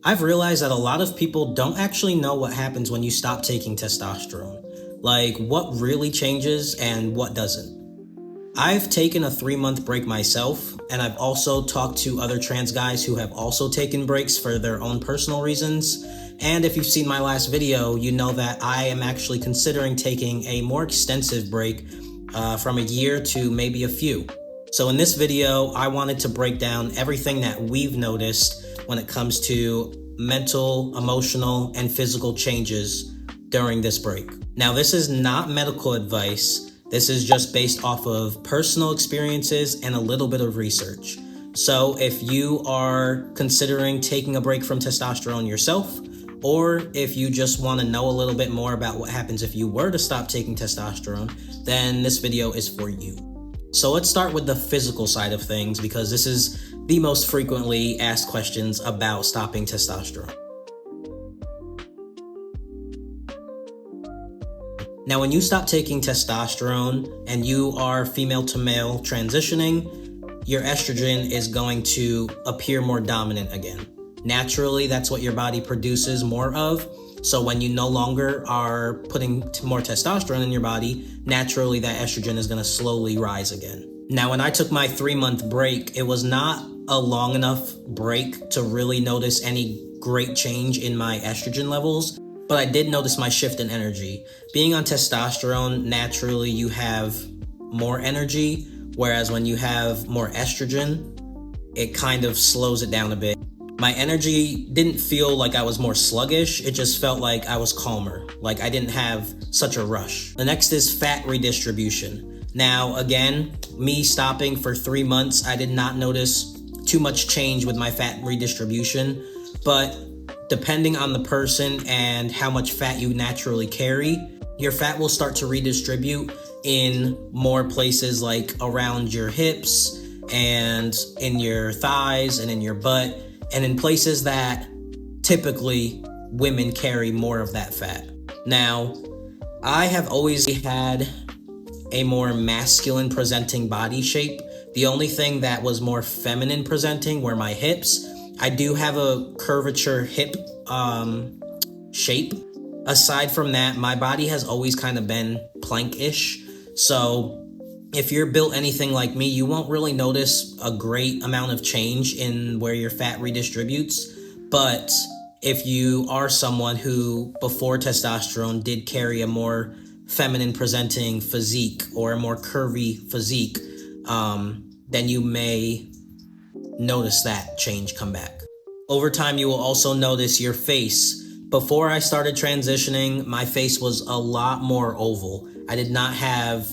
I've realized that a lot of people don't actually know what happens when you stop taking testosterone. Like, what really changes and what doesn't. I've taken a 3-month break myself, and I've also talked to other trans guys who have also taken breaks for their own personal reasons. And if you've seen my last video, you know that I am actually considering taking a more extensive break from a year to maybe a few. So in this video, I wanted to break down everything that we've noticed when it comes to mental, emotional, and physical changes during this break. Now, this is not medical advice. This is just based off of personal experiences and a little bit of research. So if you are considering taking a break from testosterone yourself, or if you just want to know a little bit more about what happens if you were to stop taking testosterone, then this video is for you. So let's start with the physical side of things, because this is the most frequently asked questions about stopping testosterone. Now, when you stop taking testosterone and you are female to male transitioning, your estrogen is going to appear more dominant again. Naturally, that's what your body produces more of. So when you no longer are putting more testosterone in your body, naturally that estrogen is going to slowly rise again. Now, when I took my 3-month break, it was not a long enough break to really notice any great change in my estrogen levels, but I did notice my shift in energy. Being on testosterone, naturally you have more energy, whereas when you have more estrogen, it kind of slows it down a bit. My energy didn't feel like I was more sluggish, it just felt like I was calmer, like I didn't have such a rush. The next is fat redistribution. Now, again, me stopping for 3 months, I did not notice too much change with my fat redistribution, but depending on the person and how much fat you naturally carry, your fat will start to redistribute in more places, like around your hips and in your thighs and in your butt, and in places that typically women carry more of that fat. Now, I have always had a more masculine presenting body shape. The only thing that was more feminine presenting were my hips. I do have a curvature hip shape. Aside from that, my body has always kind of been plank-ish. So if you're built anything like me, you won't really notice a great amount of change in where your fat redistributes. But if you are someone who before testosterone did carry a more feminine presenting physique or a more curvy physique, then you may notice that change come back. Over time, you will also notice your face. Before I started transitioning, my face was a lot more oval. I did not have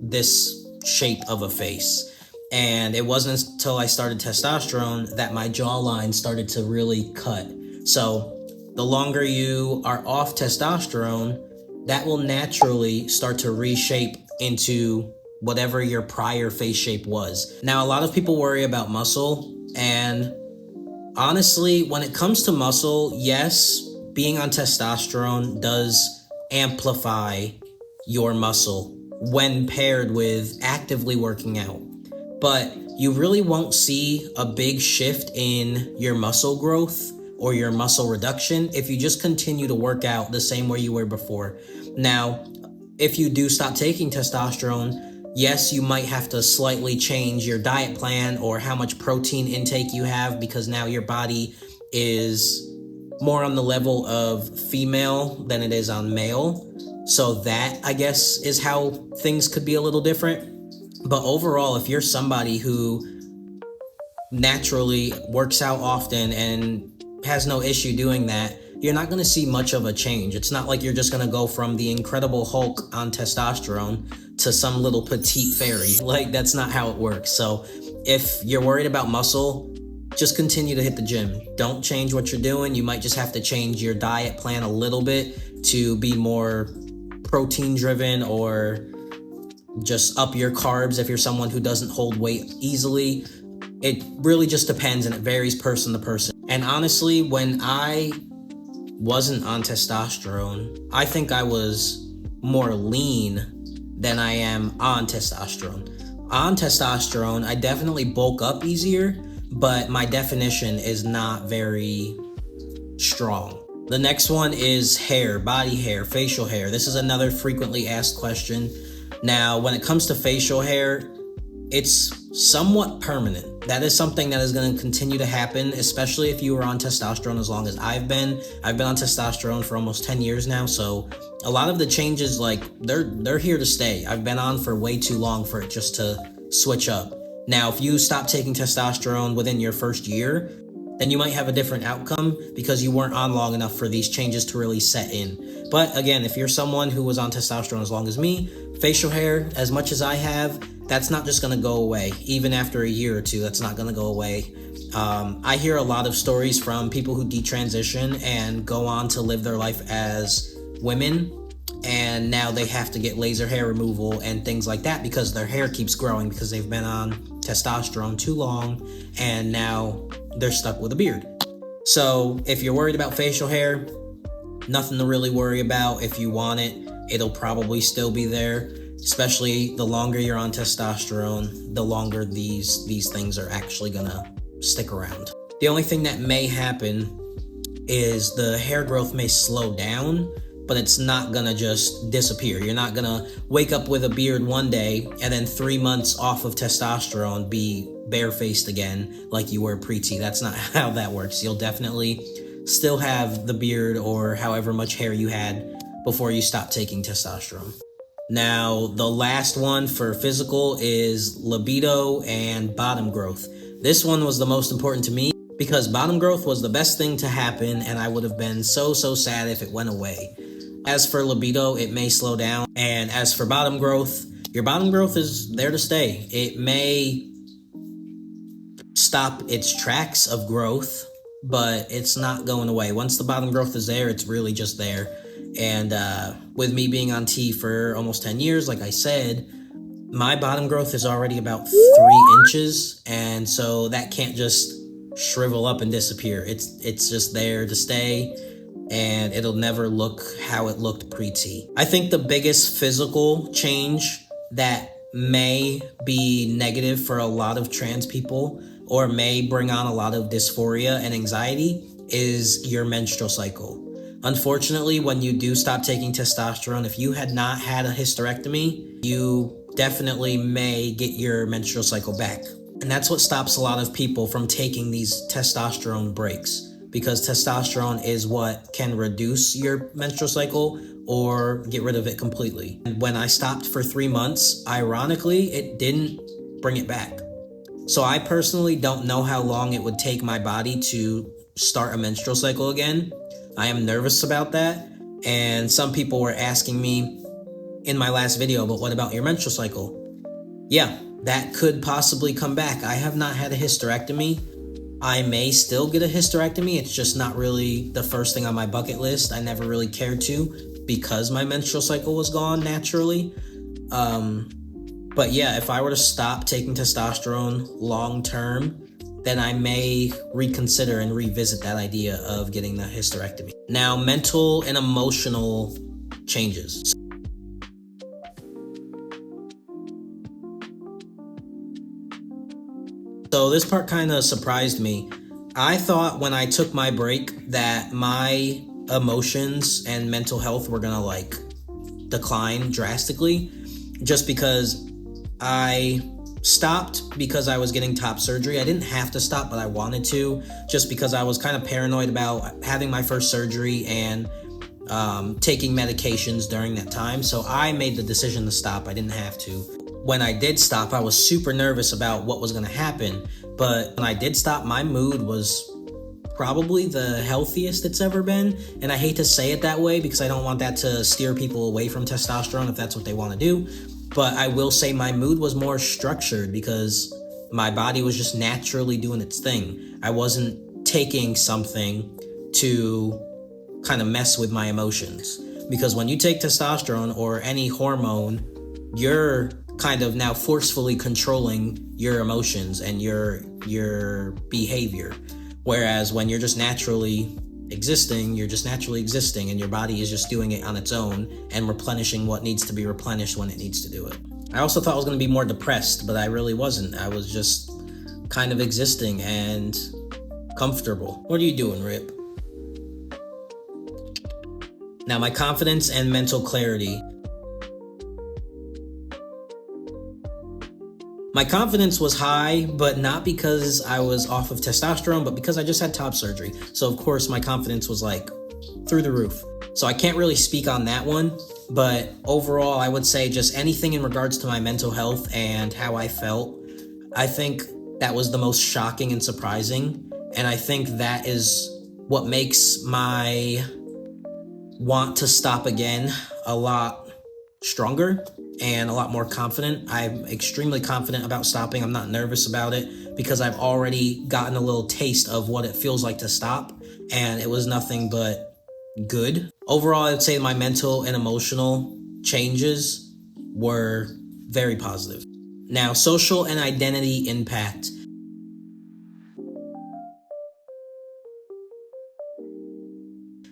this shape of a face. And it wasn't until I started testosterone that my jawline started to really cut. So the longer you are off testosterone, that will naturally start to reshape into whatever your prior face shape was. Now, a lot of people worry about muscle, and honestly, when it comes to muscle, yes, being on testosterone does amplify your muscle when paired with actively working out. But you really won't see a big shift in your muscle growth or your muscle reduction if you just continue to work out the same way you were before. Now, if you do stop taking testosterone, yes, you might have to slightly change your diet plan or how much protein intake you have, because now your body is more on the level of female than it is on male. So that, I guess, is how things could be a little different. But overall, if you're somebody who naturally works out often and has no issue doing that, you're not going to see much of a change. It's not like you're just going to go from the Incredible Hulk on testosterone to some little petite fairy. Like, that's not how it works. So if you're worried about muscle, just continue to hit the gym. Don't change what you're doing. You might just have to change your diet plan a little bit to be more protein driven, or just up your carbs if you're someone who doesn't hold weight easily. It really just depends, and it varies person to person. And honestly, when I wasn't on testosterone, I think I was more lean than I am on testosterone. On testosterone, I definitely bulk up easier, but my definition is not very strong. The next one is hair, body hair, facial hair. This is another frequently asked question. Now, when it comes to facial hair, it's somewhat permanent. That is something that is going to continue to happen, especially if you were on testosterone as long as I've been. I've been on testosterone for almost 10 years now, so a lot of the changes, like, they're here to stay. I've been on for way too long for it just to switch up. Now, if you stop taking testosterone within your first year, then you might have a different outcome because you weren't on long enough for these changes to really set in. But again, if you're someone who was on testosterone as long as me, facial hair, as much as I have, that's not just gonna go away. Even after a year or two, that's not gonna go away. I hear a lot of stories from people who detransition and go on to live their life as women, and now they have to get laser hair removal and things like that because their hair keeps growing because they've been on testosterone too long, and now they're stuck with a beard. So if you're worried about facial hair, nothing to really worry about. If you want it, it'll probably still be there, especially the longer you're on testosterone, the longer these things are actually gonna stick around. The only thing that may happen is the hair growth may slow down, but it's not gonna just disappear. You're not gonna wake up with a beard one day and then 3 months off of testosterone be barefaced again like you were pre-T. That's not how that works. You'll definitely still have the beard or however much hair you had before you stop taking testosterone. Now, the last one for physical is libido and bottom growth. This one was the most important to me because bottom growth was the best thing to happen, and I would have been so sad if it went away. As for libido, it may slow down. And as for bottom growth, your bottom growth is there to stay. It may stop its tracks of growth, but it's not going away. Once the bottom growth is there, it's really just there. And with me being on T for almost 10 years, like I said, my bottom growth is already about 3 inches. And so that can't just shrivel up and disappear. It's just there to stay, and it'll never look how it looked pre-T. I think the biggest physical change that may be negative for a lot of trans people or may bring on a lot of dysphoria and anxiety is your menstrual cycle. Unfortunately, when you do stop taking testosterone, if you had not had a hysterectomy, you definitely may get your menstrual cycle back. And that's what stops a lot of people from taking these testosterone breaks, because testosterone is what can reduce your menstrual cycle or get rid of it completely. And when I stopped for 3 months, ironically, it didn't bring it back. So I personally don't know how long it would take my body to start a menstrual cycle again. I am nervous about that. And some people were asking me in my last video, but what about your menstrual cycle? Yeah, that could possibly come back. I have not had a hysterectomy. I may still get a hysterectomy. It's just not really the first thing on my bucket list. I never really cared to because my menstrual cycle was gone naturally. But yeah, if I were to stop taking testosterone long term, then I may reconsider and revisit that idea of getting the hysterectomy. Now, mental and emotional changes. So this part kind of surprised me. I thought when I took my break that my emotions and mental health were gonna like decline drastically, just because I stopped because I was getting top surgery. I didn't have to stop, but I wanted to, just because I was kind of paranoid about having my first surgery and taking medications during that time. So I made the decision to stop. I didn't have to. When I did stop, I was super nervous about what was going to happen. But when I did stop, my mood was probably the healthiest it's ever been. And I hate to say it that way because I don't want that to steer people away from testosterone if that's what they want to do. But I will say my mood was more structured because my body was just naturally doing its thing. I wasn't taking something to kind of mess with my emotions. Because when you take testosterone or any hormone, you're kind of now forcefully controlling your emotions and your behavior. Whereas when you're just naturally existing, you're just naturally existing and your body is just doing it on its own and replenishing what needs to be replenished when it needs to do it. I also thought I was going to be more depressed, but I really wasn't. I was just kind of existing and comfortable. What are you doing, Rip? Now, my confidence and mental clarity. My confidence was high, but not because I was off of testosterone, but because I just had top surgery. So, of course, my confidence was like through the roof. So I can't really speak on that one, but overall, I would say just anything in regards to my mental health and how I felt, I think that was the most shocking and surprising. And I think that is what makes my want to stop again a lot stronger and a lot more confident. I'm extremely confident about stopping. I'm not nervous about it because I've already gotten a little taste of what it feels like to stop, and it was nothing but good. Overall, I'd say my mental and emotional changes were very positive. Now, social and identity impact.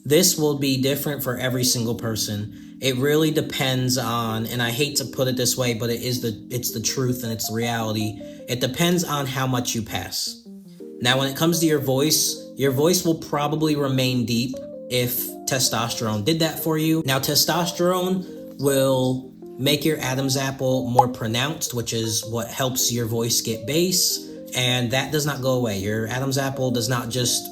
This will be different for every single person. It really depends on, and I hate to put it this way, but it's the truth and it's the reality. It depends on how much you pass. Now, when it comes to your voice will probably remain deep if testosterone did that for you. Now, testosterone will make your Adam's apple more pronounced, which is what helps your voice get bass, and that does not go away. Your Adam's apple does not just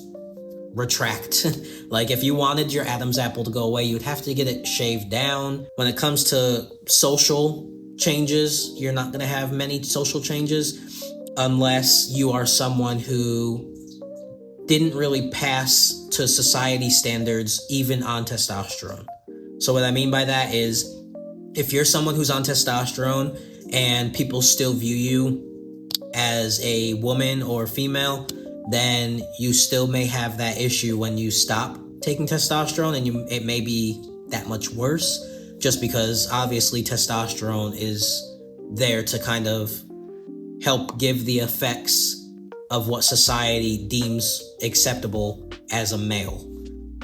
retract. Like, if you wanted your Adam's apple to go away, you'd have to get it shaved down. When it comes to social changes, you're not going to have many social changes unless you are someone who didn't really pass to society standards even on testosterone. So what I mean by that is, if you're someone who's on testosterone and people still view you as a woman or female, then you still may have that issue when you stop taking testosterone, and it may be that much worse, just because obviously testosterone is there to kind of help give the effects of what society deems acceptable as a male.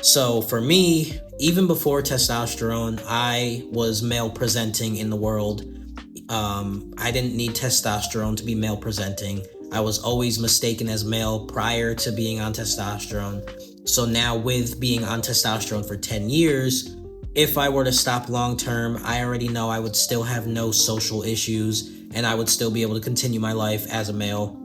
So for me, even before testosterone, I was male presenting in the world. I didn't need testosterone to be male presenting. I was always mistaken as male prior to being on testosterone. So now, with being on testosterone for 10 years, if I were to stop long term, I already know I would still have no social issues and I would still be able to continue my life as a male.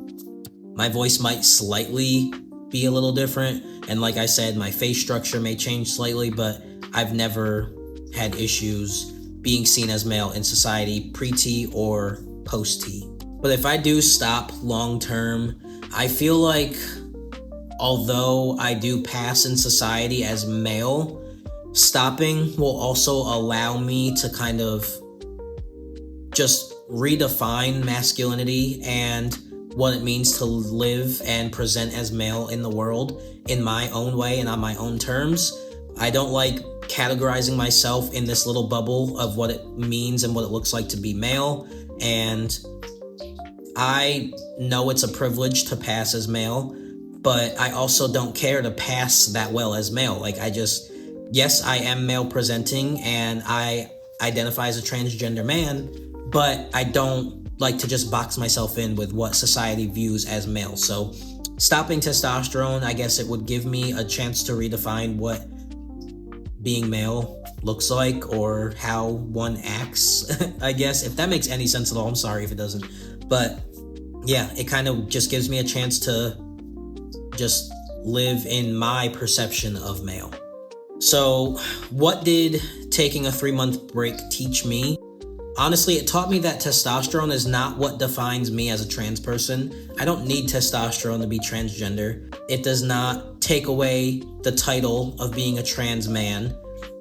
My voice might slightly be a little different, and like I said, my face structure may change slightly, but I've never had issues being seen as male in society, pre-T or post-T. But if I do stop long term, I feel like although I do pass in society as male, stopping will also allow me to kind of just redefine masculinity and what it means to live and present as male in the world in my own way and on my own terms. I don't like categorizing myself in this little bubble of what it means and what it looks like to be male, and I know it's a privilege to pass as male, but I also don't care to pass that well as male. Like, yes, I am male presenting and I identify as a transgender man, but I don't like to just box myself in with what society views as male. So stopping testosterone, I guess it would give me a chance to redefine what being male looks like or how one acts, I guess. If that makes any sense at all, I'm sorry if it doesn't. But yeah, it kind of just gives me a chance to just live in my perception of male. So what did taking a 3-month break teach me? Honestly, it taught me that testosterone is not what defines me as a trans person. I don't need testosterone to be transgender. It does not take away the title of being a trans man.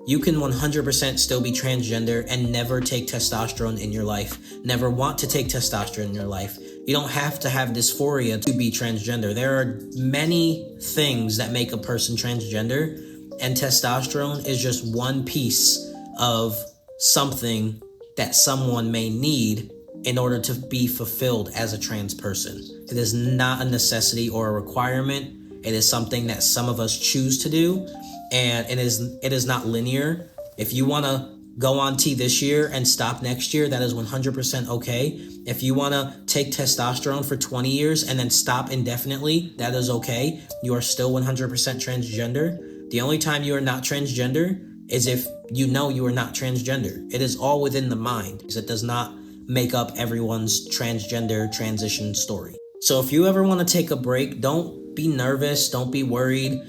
You can 100% still be transgender and never take testosterone in your life. Never want to take testosterone in your life. You don't have to have dysphoria to be transgender. There are many things that make a person transgender, and testosterone is just one piece of something that someone may need in order to be fulfilled as a trans person. It is not a necessity or a requirement. It is something that some of us choose to do, and it is not linear. If you want to go on T this year and stop next year, that is 100% okay. If you want to take testosterone for 20 years and then stop indefinitely, that is okay. You are still 100% transgender. The only time you are not transgender is if you know you are not transgender. It is all within the mind. It does not make up everyone's transgender transition story. So if you ever want to take a break, don't be nervous, don't be worried.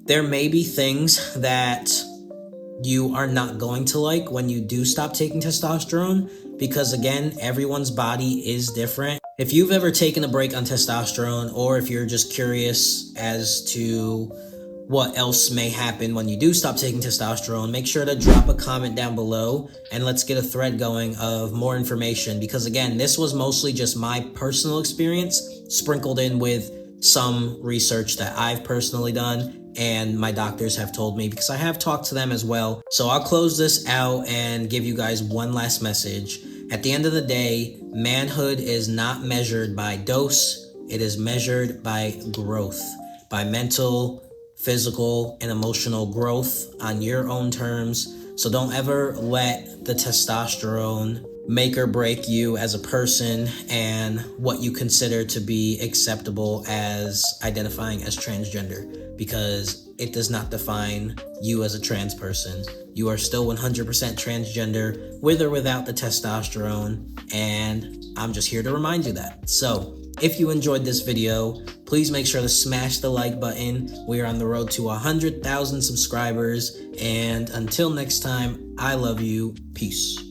There may be things that you are not going to like when you do stop taking testosterone, because again, everyone's body is different. If you've ever taken a break on testosterone, or if you're just curious as to what else may happen when you do stop taking testosterone, make sure to drop a comment down below and let's get a thread going of more information, because again, this was mostly just my personal experience sprinkled in with some research that I've personally done and my doctors have told me, because I have talked to them as well. So I'll close this out and give you guys one last message. At the end of the day, manhood is not measured by dose. It is measured by growth, by mental, physical, and emotional growth on your own terms. So don't ever let the testosterone make or break you as a person and what you consider to be acceptable as identifying as transgender, because it does not define you as a trans person. You are still 100% transgender with or without the testosterone, and I'm just here to remind you that. So if you enjoyed this video, please make sure to smash the like button. We are on the road to 100,000 subscribers, and until next time, I love you. Peace.